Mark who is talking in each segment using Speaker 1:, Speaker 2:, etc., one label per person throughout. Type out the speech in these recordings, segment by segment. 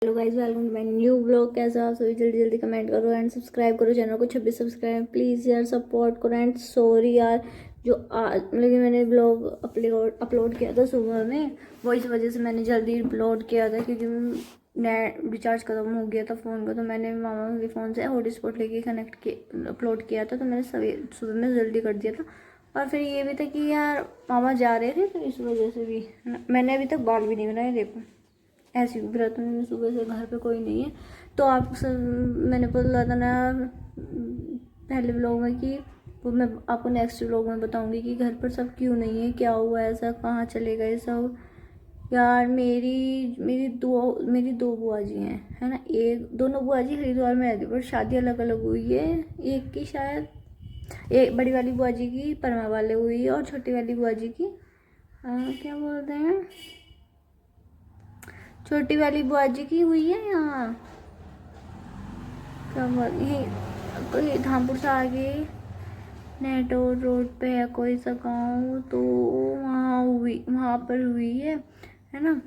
Speaker 1: Hello guys, welcome to my new blog. कैसा आप सभी? जल्दी जल्दी कमेंट करो एंड सब्सक्राइब करो चैनल को। 26 सब्सक्राइब प्लीज़ यार, सपोर्ट करो। एंड सॉरी यार, जो आज लेकिन मैंने ब्लॉग अपलोड किया था सुबह में, वो इस वजह से मैंने जल्दी अपलोड किया था क्योंकि नेट रिचार्ज खत्म हो गया था फ़ोन का। तो मैंने मामा के फ़ोन से हॉटस्पॉट लेके कनेक्ट किया, अपलोड किया था। तो मैंने सुबह में जल्दी कर दिया था। और फिर ये भी था कि यार मामा जा रहे थे, तो इस वजह से भी मैंने अभी तक बाल भी नहीं बनाए। देखो ऐसी व्रत में सुबह से घर पे कोई नहीं है। तो आप सब, मैंने बोला था ना पहले ब्लॉग में कि वो मैं आपको नेक्स्ट ब्लॉग में बताऊंगी कि घर पर सब क्यों नहीं है, क्या हुआ, ऐसा कहाँ चले गए सब। यार मेरी दो बुआ जी हैं, है ना। एक दोनों बुआ जी हरिद्वार में रहती, पर शादी अलग अलग हुई है। एक की शायद, एक बड़ी वाली बुआ जी की परमा वाले हुई है, और छोटी वाली बुआ जी की क्या बोलते हैं, छोटी वाली बुआ जी की हुई है यहाँ, क्या बोल, ये कोई धामपुर से आगे नेटोर रोड पे है कोई सा गाँव, तो वहाँ पर हुई है ना।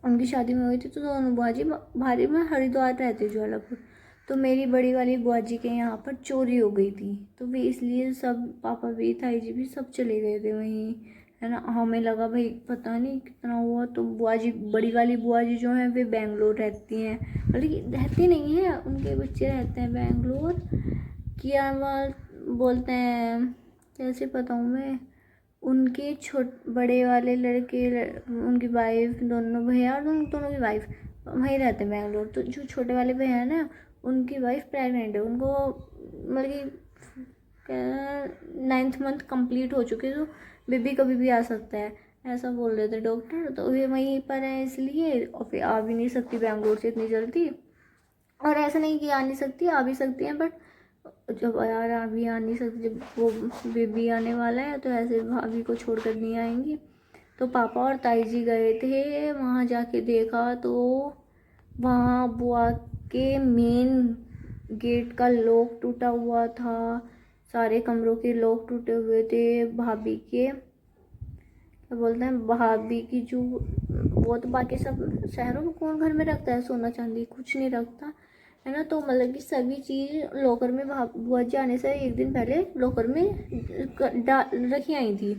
Speaker 1: उनकी शादी में हुई थी। तो दोनों बुआ जी भारी में हरिद्वार रहते ज्वालापुर। तो मेरी बड़ी वाली बुआ जी के यहाँ पर चोरी हो गई थी, तो वे इसलिए सब, पापा भी ताई जी भी सब चले गए थे वहीं, है ना। हमें लगा भाई पता नहीं कितना हुआ। तो बुआ जी, बड़ी वाली बुआ जी जो हैं वे बेंगलोर रहती हैं, बल्कि रहती नहीं है, उनके बच्चे रहते हैं बेंगलोर। क्या बोलते हैं, कैसे बताऊँ मैं, उनके बड़े वाले लड़के, उनकी वाइफ, दोनों भैया और दोनों की वाइफ वहीं रहते हैं बेंगलोर। तो जो छोटे वाले भैया है ना, उनकी वाइफ प्रेग्नेंट है। उनको मतलब कि 9th मंथ कंप्लीट हो चुके, तो बेबी कभी भी आ सकता है, ऐसा बोल रहे थे डॉक्टर। तो ये वहीं पर है इसलिए, और फिर आ भी नहीं सकती बेंगलोर से इतनी जल्दी। और ऐसा नहीं कि आ नहीं सकती, आ भी सकती हैं, बट जब यार अभी आ नहीं सकती, जब वो बेबी आने वाला है तो ऐसे भाभी को छोड़कर नहीं आएंगी। तो पापा और ताई जी गए थे वहाँ, जाके देखा तो वहाँ बुआ के मेन गेट का लॉक टूटा हुआ था, सारे कमरों के लॉक टूटे हुए थे। भाभी के, क्या बोलते हैं, भाभी की जो, वो तो बाकी सब शहरों में कौन घर में रखता है सोना चांदी, कुछ नहीं रखता, है ना। तो मतलब कि सभी चीज़ लॉकर में बुआ जी आने से एक दिन पहले लॉकर में रखी आई थी,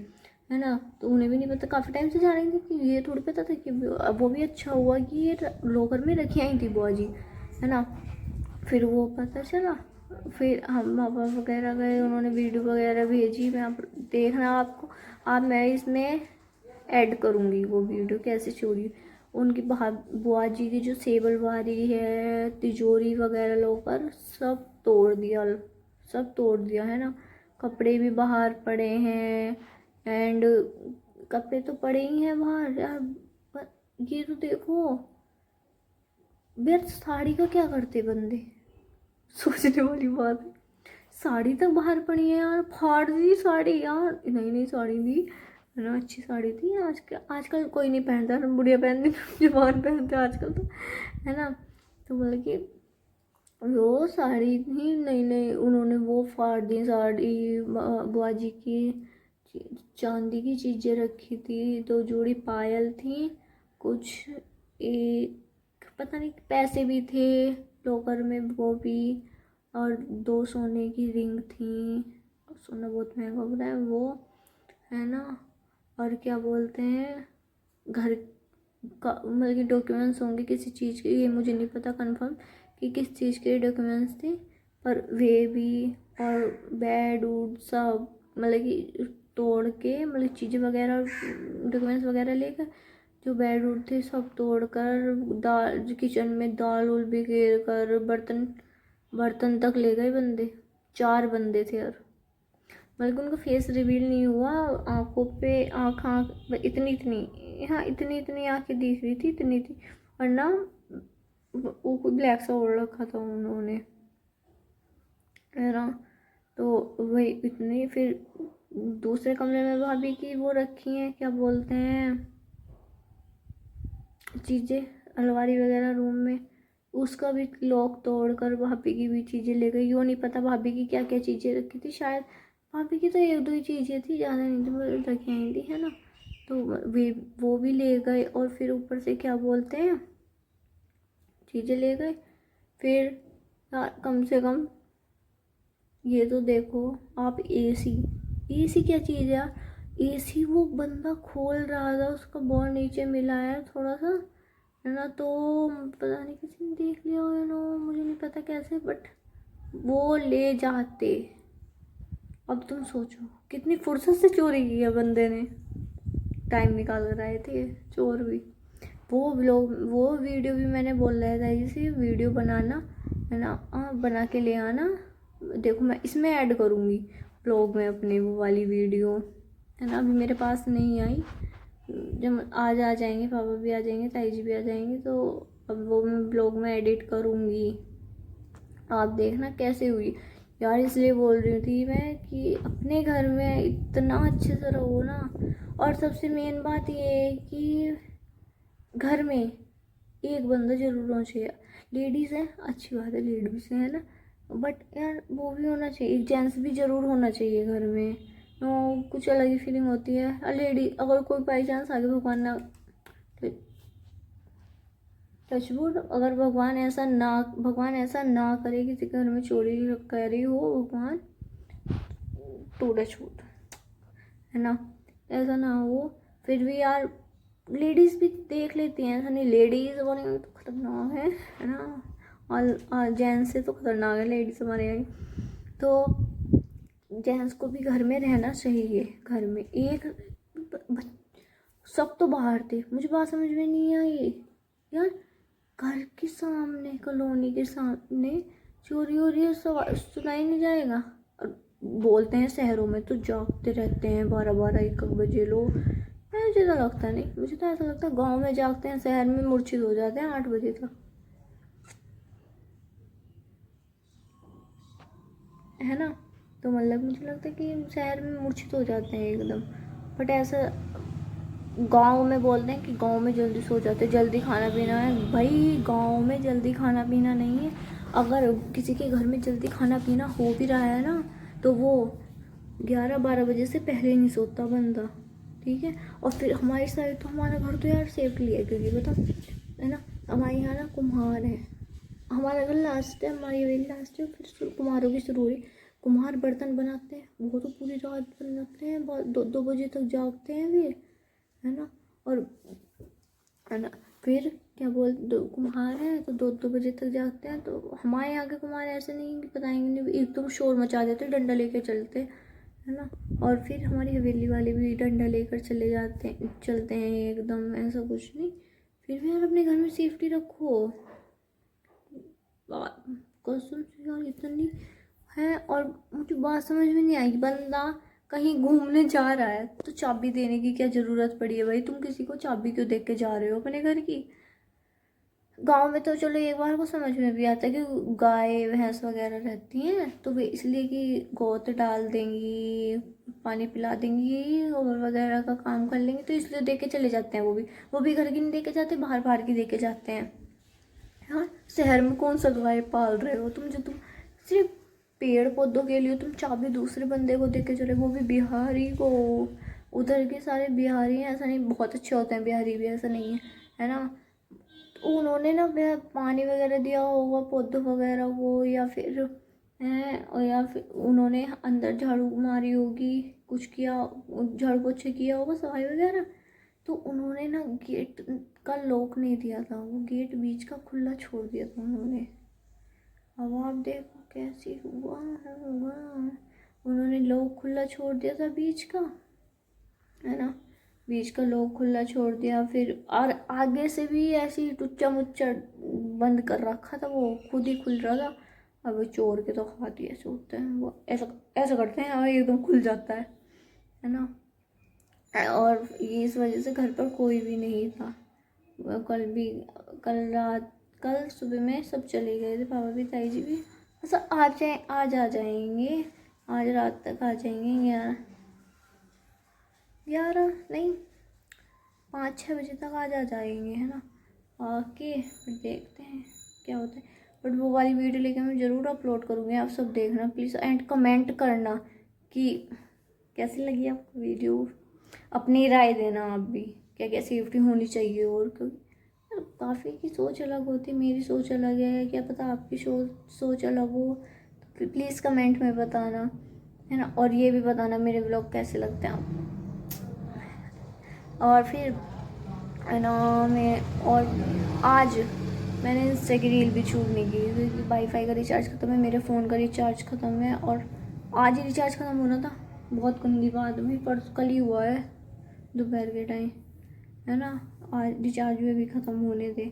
Speaker 1: है ना। तो उन्हें भी नहीं पता, काफ़ी टाइम से जा रही थी कि ये थोड़ी पता था कि वो भी अच्छा हुआ कि ये लॉकर में रखी आई थी बुआ जी, है ना। फिर वो पता चला, फिर हम पापा वगैरह गए, उन्होंने वीडियो वगैरह भेजी। मैं आप देखना, आपको आप मैं इसमें ऐड करूँगी वो वीडियो कैसे चोरी। उनकी बुआ जी की जो सेब अलमारी है, तिजोरी वगैरह लॉकर सब तोड़ दिया, सब तोड़ दिया, है ना। कपड़े भी बाहर पड़े हैं, एंड कपड़े तो पड़े ही हैं बाहर यार। पर ये तो देखो यार, साड़ी का क्या करते बंदे, सोचने वाली बात है। साड़ी तक बाहर पड़ी है यार, फाड़ दी साड़ी यार, नई नई साड़ी थी, है ना, अच्छी साड़ी थी। आजकल कोई नहीं पहनता ना, बुढ़िया पहनती ना जवान पहनते आजकल तो, है ना। तो मतलब कि वो साड़ी थी नई नई, उन्होंने वो फाड़ दी साड़ी। बुआ जी की चांदी की चीज़ें रखी थी, 2 जोड़ी पायल थी, कुछ एक पता नहीं पैसे भी थे लॉकर में वो भी, और 2 सोने की रिंग थी। सोना बहुत महंगा हो रहा है वो, है ना। और क्या बोलते हैं, घर का मतलब कि डॉक्यूमेंट्स होंगे किसी चीज़ के, ये मुझे नहीं पता कंफर्म कि किस चीज़ के डॉक्यूमेंट्स थे, पर वे भी, और बेड वूड सब मतलब कि तोड़ के, मतलब चीज़ें वगैरह डॉक्यूमेंट्स वगैरह लेकर, जो बेड वूड थे सब तोड़कर, दाल किचन में दाल उल बिखेर कर, बर्तन बर्तन तक ले गए बंदे। 4 बंदे थे, और बल्कि उनका फेस रिवील नहीं हुआ। आंखों पे आँख इतनी इतनी, हाँ इतनी इतनी आँखें दिख रही थी, इतनी थी। और ना वो कोई ब्लैक सा ओढ़ रखा था उन्होंने, है ना। तो वही इतनी, फिर दूसरे कमरे में भाभी की वो रखी हैं, क्या बोलते हैं, चीज़ें, अलमारी वगैरह रूम में, उसका भी लॉक तोड़ कर भाभी की भी चीज़ें ले गई। यूँ नहीं पता भाभी की क्या क्या चीज़ें रखी थी, शायद भाभी की तो 1-2 ही चीज़ें थी, ज़्यादा नहीं थी, मतलब रखी आई थी, है ना। तो वे वो भी ले गए। और फिर ऊपर से क्या बोलते हैं, चीज़ें ले गए। फिर यार कम से कम ये तो देखो आप, एसी क्या चीज़ है यार। एसी वो बंदा खोल रहा था, उसका बहुत नीचे मिला है थोड़ा सा, है ना, तो पता नहीं किसी ने देख लिया हो ना, मुझे नहीं पता कैसे, बट वो ले जाते। अब तुम सोचो कितनी फुर्सत से चोरी की है बंदे ने, टाइम निकाल कर आए थे चोर भी। वो वीडियो भी मैंने बोल रहा था इसे वीडियो बनाना, है ना, बना के ले आना। देखो मैं इसमें ऐड करूँगी ब्लॉग में अपने वो वाली वीडियो, है ना। अभी मेरे पास नहीं आई, जब आज आ जाएंगे, पापा भी आ जाएंगे, ताई जी भी आ जाएंगे, तो अब वो मैं ब्लॉग में एडिट करूँगी। आप देखना कैसे हुई यार। इसलिए बोल रही थी मैं कि अपने घर में इतना अच्छे से रहो ना। और सबसे मेन बात ये है कि घर में एक बंदा जरूर होना चाहिए। लेडीज़ है, अच्छी बात है, लेडीज़ है ना, बट यार वो भी होना चाहिए, एक जेंट्स भी जरूर होना चाहिए घर में। कुछ अलग ही फीलिंग होती है। लेडी अगर कोई बाई चांस आगे भगवान ना, टचवुड, अगर भगवान ऐसा ना करे किसी के घर में चोरी करी हो, भगवान टू टचवुड, है ना, ऐसा ना हो। फिर भी यार लेडीज़ भी देख लेती हैं, ऐसा नहीं लेडीज़ हमारे यहाँ तो खतरनाक है ना, और जेंट्स से तो खतरनाक है लेडीज़ हमारे यहाँ। तो जेंट्स को भी घर में रहना चाहिए। घर में एक सब तो बाहर थे, मुझे बात समझ में नहीं आई यार। घर के सामने, कॉलोनी के सामने चोरी हो रही है, सुना ही नहीं जाएगा। और बोलते हैं शहरों में तो जागते रहते हैं 12-12 1 बजे लोग, मुझे तो लगता नहीं, मुझे तो ऐसा लगता है गांव में जागते हैं, शहर में मूर्छित हो जाते हैं 8 बजे तक, है ना। तो मतलब मुझे लगता है कि शहर में मूर्छित हो जाते हैं एकदम, बट ऐसा गांव में बोलते हैं कि गांव में जल्दी सो जाते, जल्दी खाना पीना है। भाई गांव में जल्दी खाना पीना नहीं है। अगर किसी के घर में जल्दी खाना पीना हो भी रहा है ना, तो वो 11-12 बजे से पहले नहीं सोता बंदा, ठीक है। और फिर हमारी साइड तो, हमारा घर तो यार सेफली है, क्योंकि बता, है ना, हमारे यहाँ ना कुम्हार है, हमारा घर लास्ट है, हमारी हवेली लास्ट है, फिर कुम्हारों की शुरू हुई। कुम्हार बर्तन बनाते हैं, वो तो पूरी रात बनाते हैं, 2-2 बजे तक जागते हैं फिर, है ना। और है ना, फिर क्या कुम्हार है तो 2-2 बजे तक जागते हैं। तो हमारे यहाँ के कुम्हार ऐसे नहीं कि बताएंगे नहीं, एकदम शोर मचा देते, डंडा लेके चलते, है ना। और फिर हमारी हवेली वाले भी डंडा लेकर चलते हैं एकदम, ऐसा कुछ नहीं। फिर भी यार अपने घर में सेफ्टी रखो, कसम से यार इतनी है। और मुझे बात समझ में नहीं आई, बंदा कहीं घूमने जा रहा है तो चाबी देने की क्या ज़रूरत पड़ी है भाई। तुम किसी को चाबी क्यों देख के जा रहे हो अपने घर की। गांव में तो चलो एक बार को समझ में भी आता है कि गाय भैंस वगैरह रहती हैं, तो वे इसलिए कि गोत डाल देंगी, पानी पिला देंगी, गोबर वगैरह का काम कर लेंगे, तो इसलिए दे के चले जाते हैं। वो भी घर की नहीं दे के जाते, बाहर बाहर की दे के जाते हैं। हाँ, शहर में कौन सा गाय पाल रहे हो तुम, जो तुम सिर्फ पेड़ पौधों के लिए तुम चाबी दूसरे बंदे को देके चले, वो भी बिहारी को। उधर के सारे बिहारी हैं, ऐसा नहीं, बहुत अच्छे होते हैं बिहारी भी, ऐसा नहीं है ना। तो उन्होंने ना पानी वगैरह दिया होगा पौधों वगैरह को, या फिर है, और या फिर उन्होंने अंदर झाड़ू मारी होगी, कुछ किया, झाड़ू पोछे किया होगा, सफाई वगैरह। तो उन्होंने ना गेट का लॉक नहीं दिया था, वो गेट बीच का खुला छोड़ दिया था उन्होंने। अब आप देखो कैसी हुआ उन्होंने लॉक खुला छोड़ दिया था बीच का, है ना, बीच का लॉक खुला छोड़ दिया। फिर और आगे से भी ऐसे ही टुच्चा मुच्चा बंद कर रखा था, वो खुद ही खुल रहा था। अब चोर के तो हाथ ही ऐसे होते हैं, वो ऐसा ऐसा करते हैं और एकदम खुल जाता है ना। और ये इस वजह से घर पर कोई भी नहीं था। कल सुबह में सब चले गए थे, पापा भी ताई जी भी। अच्छा आज आ जाएंगे, आज रात तक आ जाएंगे, 11 नहीं 5-6 बजे तक आज आ जाएंगे, है ना। आके फिर देखते हैं क्या होता है। बट वो वाली वीडियो लेके मैं ज़रूर अपलोड करूँगी, आप सब देखना प्लीज़, एंड कमेंट करना कि कैसी लगी आपको वीडियो। अपनी राय देना आप भी, क्या क्या सेफ्टी होनी चाहिए, और क्योंकि काफ़ी की सोच अलग होती है, मेरी सोच अलग है, क्या पता आपकी सोच अलग हो। तो प्लीज़ कमेंट में बताना, है ना। और ये भी बताना मेरे व्लॉग कैसे लगते हैं आपको। और फिर है ना, और आज मैंने इंस्टा की रील भी शूट नहीं की क्योंकि वाईफाई का रिचार्ज ख़त्म है, मेरे फ़ोन का रिचार्ज ख़त्म है। और आज ही रिचार्ज ख़त्म होना था, बहुत गंदी बात हुई, पर कल ही हुआ है दोपहर के टाइम, है ना। आज रिचार्ज भी अभी ख़त्म होने थे।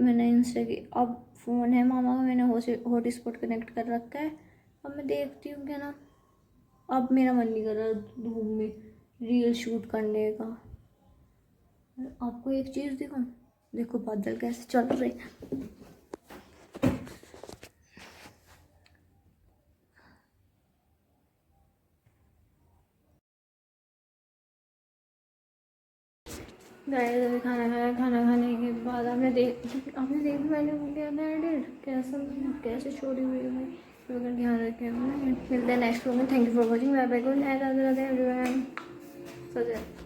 Speaker 1: मैंने इंस्टा की, अब फ़ोन है मामा का, मैंने हॉटस्पॉट कनेक्ट कर रखा है। अब मैं देखती हूँ क्या ना, अब मेरा मन नहीं कर रहा धूप में रील शूट करने का। आपको एक चीज़ दिखाऊं, देखो बादल कैसे चल रहे हैं। गाइस अभी खाना खाया, खाना खाने के बाद आपने देख मैंने क्या ना एडिट कैसे छोड़ी हुई है भाई। तो अगर ध्यान रखें, मिलते हैं नेक्स्ट व्लॉग में। Thank you for watching, bye bye, good night, Radhe Radhe everyone. सो जाए।